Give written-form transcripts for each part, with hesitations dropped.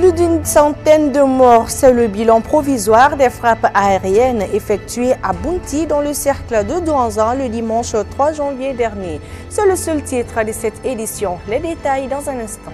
Plus d'une centaine de morts, c'est le bilan provisoire des frappes aériennes effectuées à Bounti dans le cercle de Douanzan le dimanche 3 janvier dernier. C'est le seul titre de cette édition. Les détails dans un instant.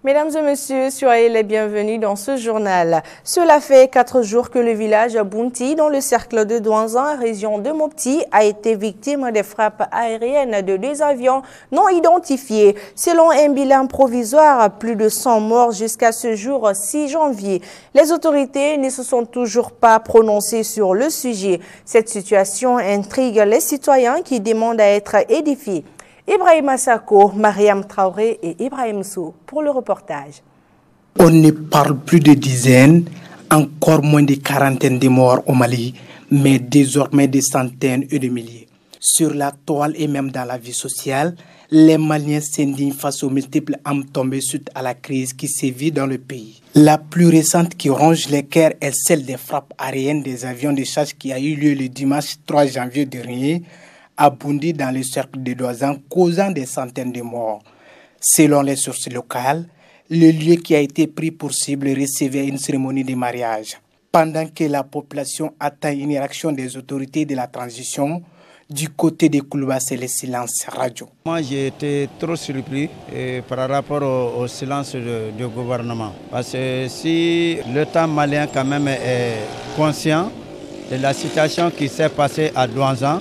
Mesdames et messieurs, soyez les bienvenus dans ce journal. Cela fait 4 jours que le village Bounti, dans le cercle de Douanzan, région de Mopti, a été victime des frappes aériennes de 2 avions non identifiés. Selon un bilan provisoire, plus de 100 morts jusqu'à ce jour 6 janvier. Les autorités ne se sont toujours pas prononcées sur le sujet. Cette situation intrigue les citoyens qui demandent à être édifiés. Ibrahim Assako, Mariam Traoré et Ibrahim Sou pour le reportage. On ne parle plus de dizaines, encore moins de quarantaines de morts au Mali, mais désormais des centaines et de milliers. Sur la toile et même dans la vie sociale, les Maliens s'indignent face aux multiples âmes tombées suite à la crise qui sévit dans le pays. La plus récente qui ronge les cœurs est celle des frappes aériennes des avions de chasse qui a eu lieu le dimanche 3 janvier dernier à Bounti dans le cercle de Douanzan, causant des centaines de morts. Selon les sources locales, le lieu qui a été pris pour cible recevait une cérémonie de mariage. Pendant que la population attend une réaction des autorités de la transition, du côté de Koulouba, c'est le silence radio. Moi, j'ai été trop surpris par rapport au silence du gouvernement. Parce que si l'État malien quand même est conscient de la situation qui s'est passée à Douanzan,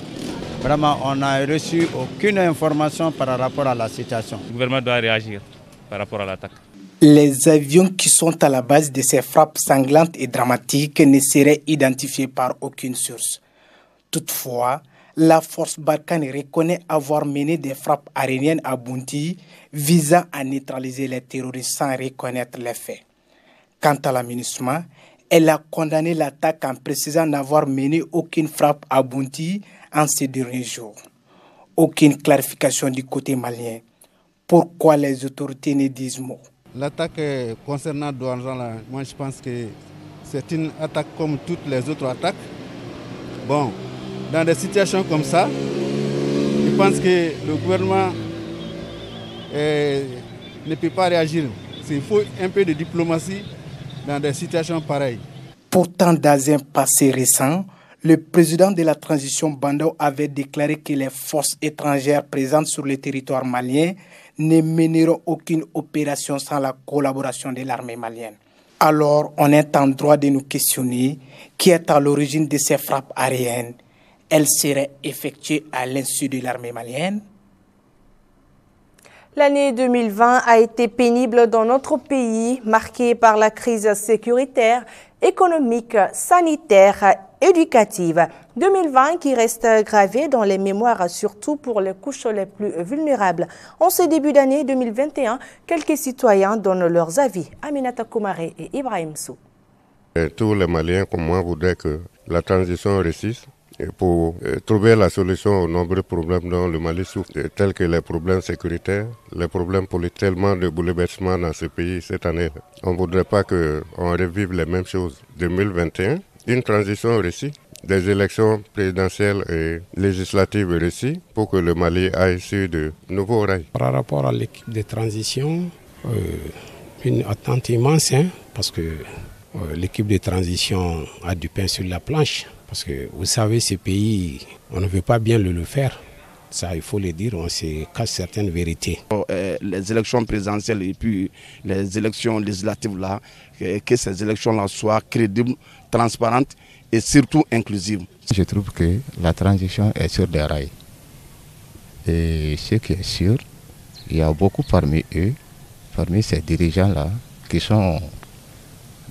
vraiment, on n'a reçu aucune information par rapport à la situation. Le gouvernement doit réagir par rapport à l'attaque. Les avions qui sont à la base de ces frappes sanglantes et dramatiques ne seraient identifiés par aucune source. Toutefois, la force Barkhane reconnaît avoir mené des frappes aériennes à Bounti visant à neutraliser les terroristes sans reconnaître les faits. Quant à la MINUSMA, elle a condamné l'attaque en précisant n'avoir mené aucune frappe à Bounti en ces derniers jours. Aucune clarification du côté malien. Pourquoi les autorités ne disent mot? L'attaque concernant Douanzan, moi je pense que c'est une attaque comme toutes les autres attaques. Bon, dans des situations comme ça, je pense que le gouvernement ne peut pas réagir. Il faut un peu de diplomatie dans des situations pareilles. Pourtant, dans un passé récent, le président de la transition Bandao avait déclaré que les forces étrangères présentes sur le territoire malien ne mèneront aucune opération sans la collaboration de l'armée malienne. Alors, on est en droit de nous questionner qui est à l'origine de ces frappes aériennes. Elles seraient effectuées à l'insu de l'armée malienne? L'année 2020 a été pénible dans notre pays, marquée par la crise sécuritaire, économique, sanitaire, éducative. 2020 qui reste gravé dans les mémoires, surtout pour les couches les plus vulnérables. En ce début d'année 2021, quelques citoyens donnent leurs avis. Aminata Koumaré et Ibrahim Sou. Tous les Maliens comme moi voudraient que la transition réussisse pour trouver la solution aux nombreux problèmes dont le Mali souffre, tels que les problèmes sécuritaires, les problèmes politiques, tellement de bouleversements dans ce pays cette année. On ne voudrait pas qu'on revive les mêmes choses. 2021, une transition réussie, des élections présidentielles et législatives réussies pour que le Mali aille sur de nouveaux rails. Par rapport à l'équipe de transition, une attente immense, parce que l'équipe de transition a du pain sur la planche. Parce que vous savez, ce pays, on ne veut pas bien le faire. Ça, il faut le dire, on se cache certaines vérités. Les élections présidentielles et puis les élections législatives, là, que ces élections-là soient crédibles, transparentes et surtout inclusives. Je trouve que la transition est sur des rails. Et ce qui est sûr, il y a beaucoup parmi eux, parmi ces dirigeants-là, qui sont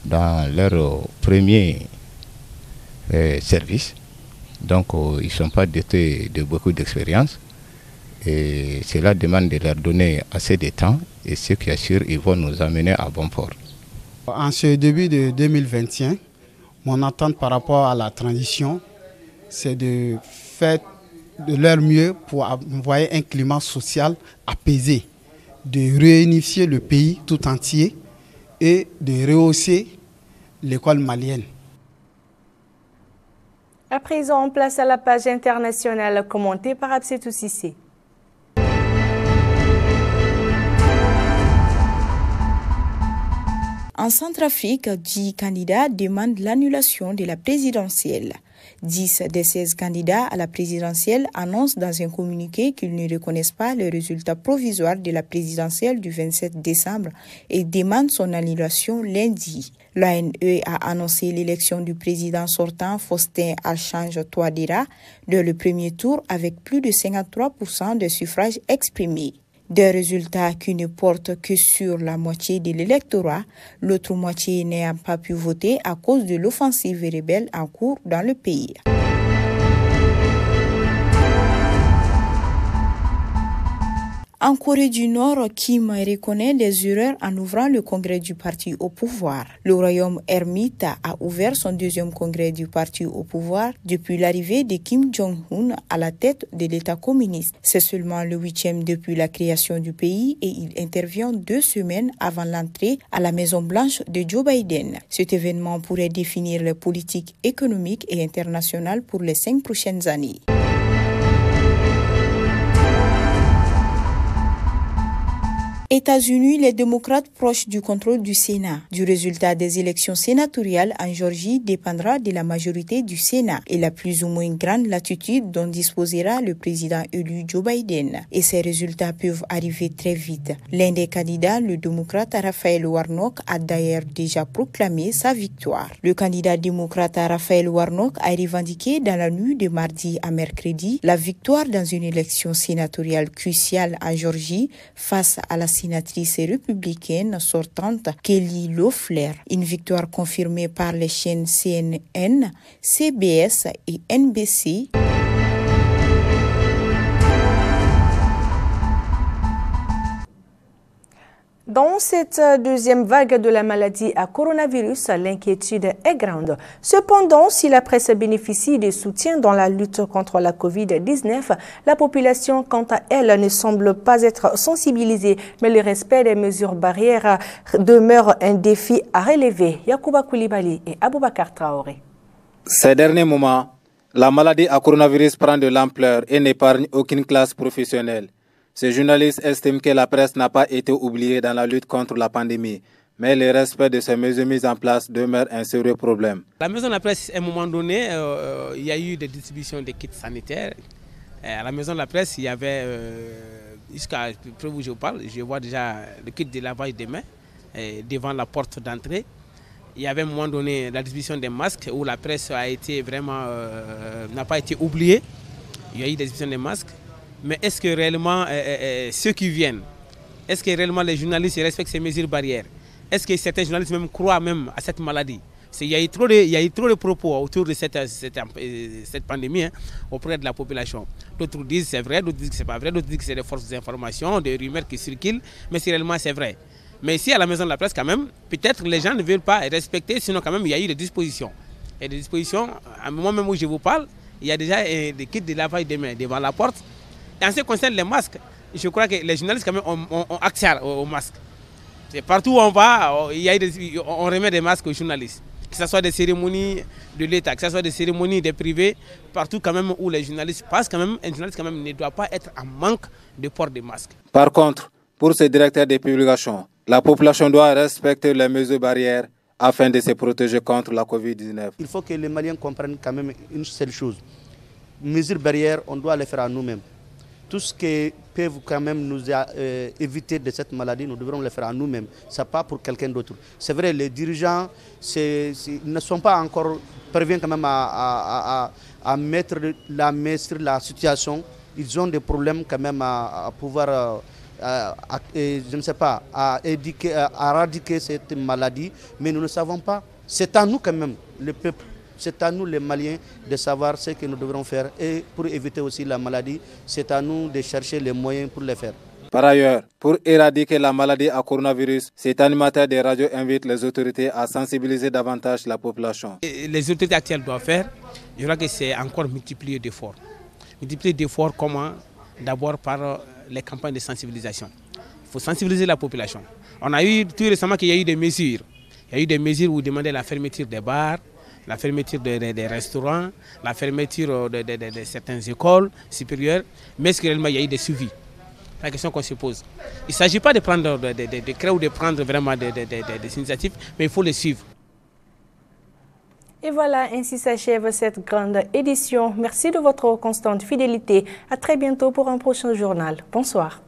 dans leur premier service. Donc ils ne sont pas dotés de beaucoup d'expérience. Et cela demande de leur donner assez de temps. Et ce qui est sûr, ils vont nous amener à bon port. En ce début de 2021, mon attente par rapport à la transition, c'est de faire de leur mieux pour envoyer un climat social apaisé, de réunifier le pays tout entier et de rehausser l'école malienne. À présent, on place à la page internationale commentée par Absetou Sissé. En Centrafrique, 10 candidats demandent l'annulation de la présidentielle. 10 des 16 candidats à la présidentielle annoncent dans un communiqué qu'ils ne reconnaissent pas le résultat provisoire de la présidentielle du 27 décembre et demandent son annulation lundi. L'ANE a annoncé l'élection du président sortant Faustin Archange Touadéra dans le premier tour avec plus de 53% de suffrages exprimés. Des résultats qui ne portent que sur la moitié de l'électorat, l'autre moitié n'ayant pas pu voter à cause de l'offensive rebelle en cours dans le pays. En Corée du Nord, Kim reconnaît des erreurs en ouvrant le congrès du parti au pouvoir. Le royaume ermite a ouvert son deuxième congrès du parti au pouvoir depuis l'arrivée de Kim Jong-un à la tête de l'État communiste. C'est seulement le 8e depuis la création du pays et il intervient 2 semaines avant l'entrée à la Maison-Blanche de Joe Biden. Cet événement pourrait définir les politiques économiques et internationales pour les 5 prochaines années. États-Unis, les démocrates proches du contrôle du Sénat. Du résultat des élections sénatoriales en Géorgie dépendra de la majorité du Sénat et la plus ou moins grande latitude dont disposera le président élu Joe Biden. Et ces résultats peuvent arriver très vite. L'un des candidats, le démocrate Raphaël Warnock, a d'ailleurs déjà proclamé sa victoire. Le candidat démocrate Raphaël Warnock a revendiqué dans la nuit de mardi à mercredi la victoire dans une élection sénatoriale cruciale en Géorgie face à la sénatrice républicaine sortante Kelly Loeffler. Une victoire confirmée par les chaînes CNN, CBS et NBC. Dans cette deuxième vague de la maladie à coronavirus, l'inquiétude est grande. Cependant, si la presse bénéficie de soutien dans la lutte contre la COVID-19, la population, quant à elle, ne semble pas être sensibilisée. Mais le respect des mesures barrières demeure un défi à relever. Yacouba Koulibaly et Aboubakar Traoré. Ces derniers moments, la maladie à coronavirus prend de l'ampleur et n'épargne aucune classe professionnelle. Ces journalistes estiment que la presse n'a pas été oubliée dans la lutte contre la pandémie, mais le respect de ces mesures mises en place demeure un sérieux problème. La maison de la presse, à un moment donné, il y a eu des distributions de kits sanitaires. À la maison de la presse, il y avait, jusqu'à preuve où je parle, je vois déjà le kit de lavage des mains devant la porte d'entrée. Il y avait à un moment donné la distribution des masques où la presse a été vraiment, n'a pas été oubliée. Il y a eu des distributions des masques. Mais est-ce que réellement ceux qui viennent, est-ce que réellement les journalistes respectent ces mesures barrières? Est-ce que certains journalistes même croient même à cette maladie? Il y a eu trop de propos autour de cette pandémie auprès de la population. D'autres disent c'est vrai, d'autres disent que c'est pas vrai, d'autres disent que c'est des fausses informations, des rumeurs qui circulent, mais si réellement c'est vrai. Mais ici à la maison de la presse quand même, peut-être les gens ne veulent pas respecter, sinon quand même il y a eu des dispositions. Et des dispositions, à un moment même où je vous parle, il y a déjà des kits de lavage des mains devant la porte. Et en ce qui concerne les masques, je crois que les journalistes quand même ont accès aux masques. Et partout où on va, on remet des masques aux journalistes. Que ce soit des cérémonies de l'État, que ce soit des cérémonies des privés, partout quand même où les journalistes passent, quand même, un journaliste quand même ne doit pas être en manque de port de masques. Par contre, pour ces directeurs de publication, la population doit respecter les mesures barrières afin de se protéger contre la COVID-19. Il faut que les Maliens comprennent quand même une seule chose. Mesures barrières, on doit les faire à nous-mêmes. Tout ce qui peut quand même nous éviter de cette maladie, nous devrons le faire à nous-mêmes. Ce n'est pas pour quelqu'un d'autre. C'est vrai, les dirigeants ne sont pas encore parvenus quand même à mettre la main sur la situation. Ils ont des problèmes quand même à pouvoir, je ne sais pas, à éradiquer cette maladie. Mais nous ne savons pas. C'est à nous quand même, le peuple. C'est à nous les Maliens de savoir ce que nous devrons faire et pour éviter aussi la maladie, c'est à nous de chercher les moyens pour le faire. Par ailleurs, pour éradiquer la maladie à coronavirus, cet animateur de radio invite les autorités à sensibiliser davantage la population. Les autorités actuelles doivent faire, je crois que c'est encore multiplier d'efforts. Multiplier d'efforts comment? D'abord par les campagnes de sensibilisation. Il faut sensibiliser la population. On a eu tout récemment qu'il y a eu des mesures. Il y a eu des mesures où on demandait la fermeture des bars, la fermeture des restaurants, la fermeture de certaines écoles supérieures, mais est-ce que réellement il y a eu des suivis? La question qu'on se pose. Il ne s'agit pas de prendre des décrets ou de prendre vraiment des initiatives, mais il faut les suivre. Et voilà, ainsi s'achève cette grande édition. Merci de votre constante fidélité. À très bientôt pour un prochain journal. Bonsoir.